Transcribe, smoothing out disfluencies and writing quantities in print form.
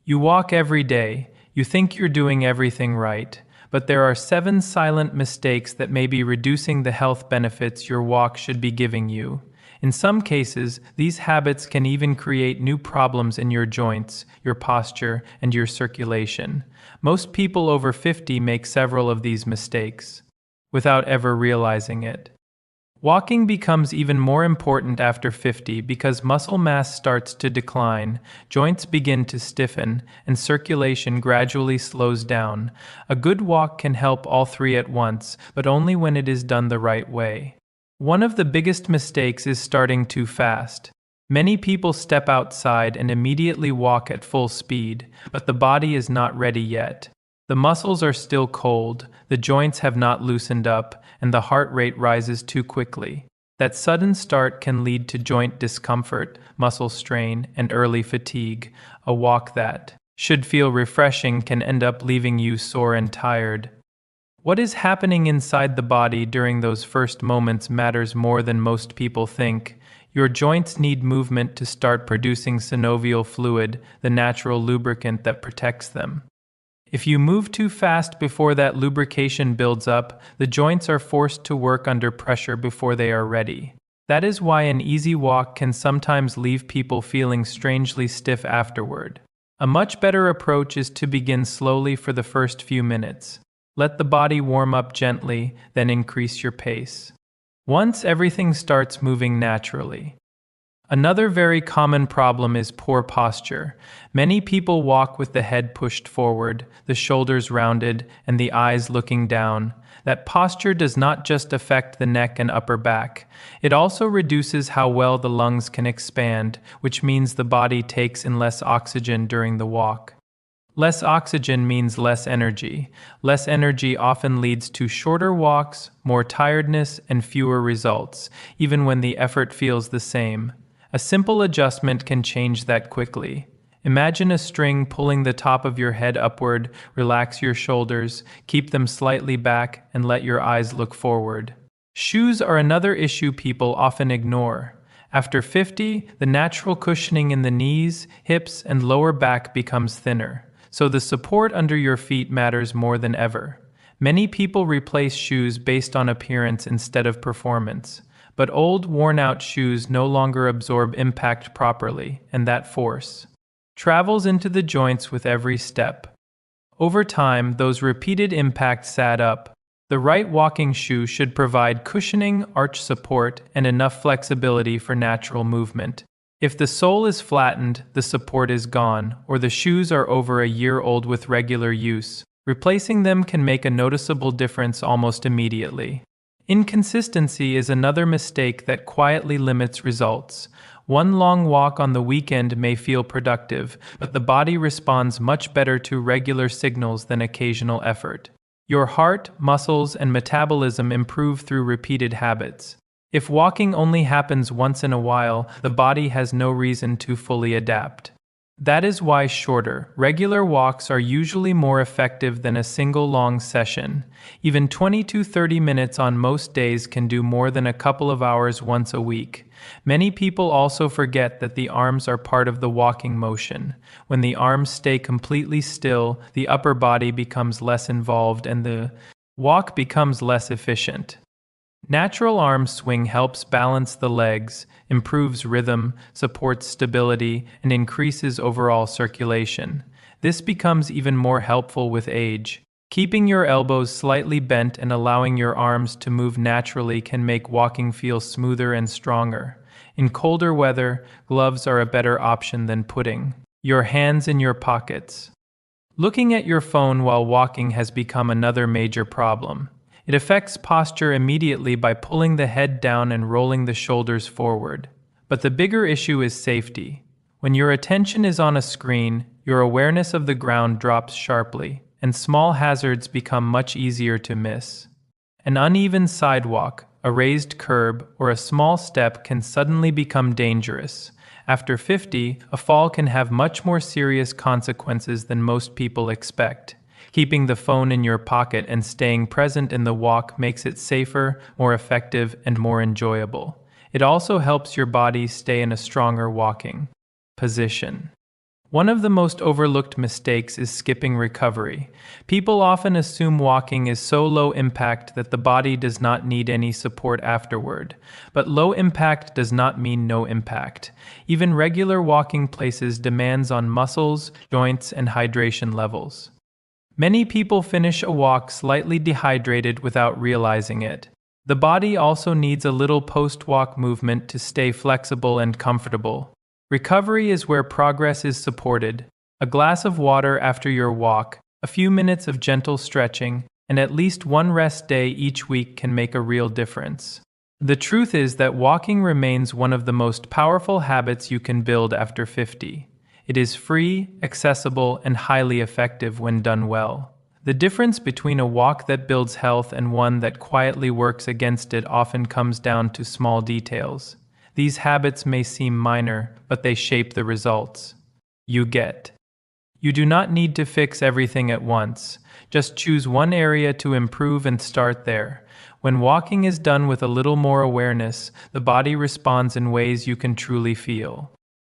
You walk every day, you think you're doing everything right, but there are 7 silent mistakes that may be reducing the health benefits your walk should be giving you. In some cases, these habits can even create new problems in your joints, your posture, and your circulation. Most people over 50 make several of these mistakes without ever realizing it. Walking becomes even more important after 50 because muscle mass starts to decline, joints begin to stiffen, and circulation gradually slows down. A good walk can help all 3 at once, but only when it is done the right way. One of the biggest mistakes is starting too fast. Many people step outside and immediately walk at full speed, but the body is not ready yet. The muscles are still cold, the joints have not loosened up, and the heart rate rises too quickly. That sudden start can lead to joint discomfort, muscle strain, and early fatigue. A walk that should feel refreshing can end up leaving you sore and tired. What is happening inside the body during those first moments matters more than most people think. Your joints need movement to start producing synovial fluid, the natural lubricant that protects them. If you move too fast before that lubrication builds up, the joints are forced to work under pressure before they are ready. That is why an easy walk can sometimes leave people feeling strangely stiff afterward. A much better approach is to begin slowly for the first few minutes. Let the body warm up gently, then increase your pace. Once everything starts moving naturally. Another very common problem is poor posture. Many people walk with the head pushed forward, the shoulders rounded, and the eyes looking down. That posture does not just affect the neck and upper back. It also reduces how well the lungs can expand, which means the body takes in less oxygen during the walk. Less oxygen means less energy. Less energy often leads to shorter walks, more tiredness, and fewer results, even when the effort feels the same. A simple adjustment can change that quickly. Imagine a string pulling the top of your head upward, relax your shoulders, keep them slightly back, and let your eyes look forward. Shoes are another issue people often ignore. After 50, the natural cushioning in the knees, hips, and lower back becomes thinner. So the support under your feet matters more than ever. Many people replace shoes based on appearance instead of performance. But old, worn-out shoes no longer absorb impact properly, and that force travels into the joints with every step. Over time, those repeated impacts add up. The right walking shoe should provide cushioning, arch support, and enough flexibility for natural movement. If the sole is flattened, the support is gone, or the shoes are over a year old with regular use, replacing them can make a noticeable difference almost immediately. Inconsistency is another mistake that quietly limits results. One long walk on the weekend may feel productive, but the body responds much better to regular signals than occasional effort. Your heart, muscles, and metabolism improve through repeated habits. If walking only happens once in a while, the body has no reason to fully adapt. That is why shorter, regular walks are usually more effective than a single long session. Even 20 to 30 minutes on most days can do more than a couple of hours once a week. Many people also forget that the arms are part of the walking motion. When the arms stay completely still, the upper body becomes less involved and the walk becomes less efficient. Natural arm swing helps balance the legs, improves rhythm, supports stability, and increases overall circulation. This becomes even more helpful with age. Keeping your elbows slightly bent and allowing your arms to move naturally can make walking feel smoother and stronger. In colder weather, gloves are a better option than putting your hands in your pockets. Looking at your phone while walking has become another major problem. It affects posture immediately by pulling the head down and rolling the shoulders forward. But the bigger issue is safety. When your attention is on a screen, your awareness of the ground drops sharply, and small hazards become much easier to miss. An uneven sidewalk, a raised curb, or a small step can suddenly become dangerous. After 50, a fall can have much more serious consequences than most people expect. Keeping the phone in your pocket and staying present in the walk makes it safer, more effective, and more enjoyable. It also helps your body stay in a stronger walking position. One of the most overlooked mistakes is skipping recovery. People often assume walking is so low impact that the body does not need any support afterward. But low impact does not mean no impact. Even regular walking places demands on muscles, joints, and hydration levels. Many people finish a walk slightly dehydrated without realizing it. The body also needs a little post-walk movement to stay flexible and comfortable. Recovery is where progress is supported. A glass of water after your walk, a few minutes of gentle stretching, and at least one rest day each week can make a real difference. The truth is that walking remains one of the most powerful habits you can build after 50. It is free, accessible, and highly effective when done well. The difference between a walk that builds health and one that quietly works against it often comes down to small details. These habits may seem minor, but they shape the results. You do not need to fix everything at once. Just choose one area to improve and start there. When walking is done with a little more awareness, the body responds in ways you can truly feel.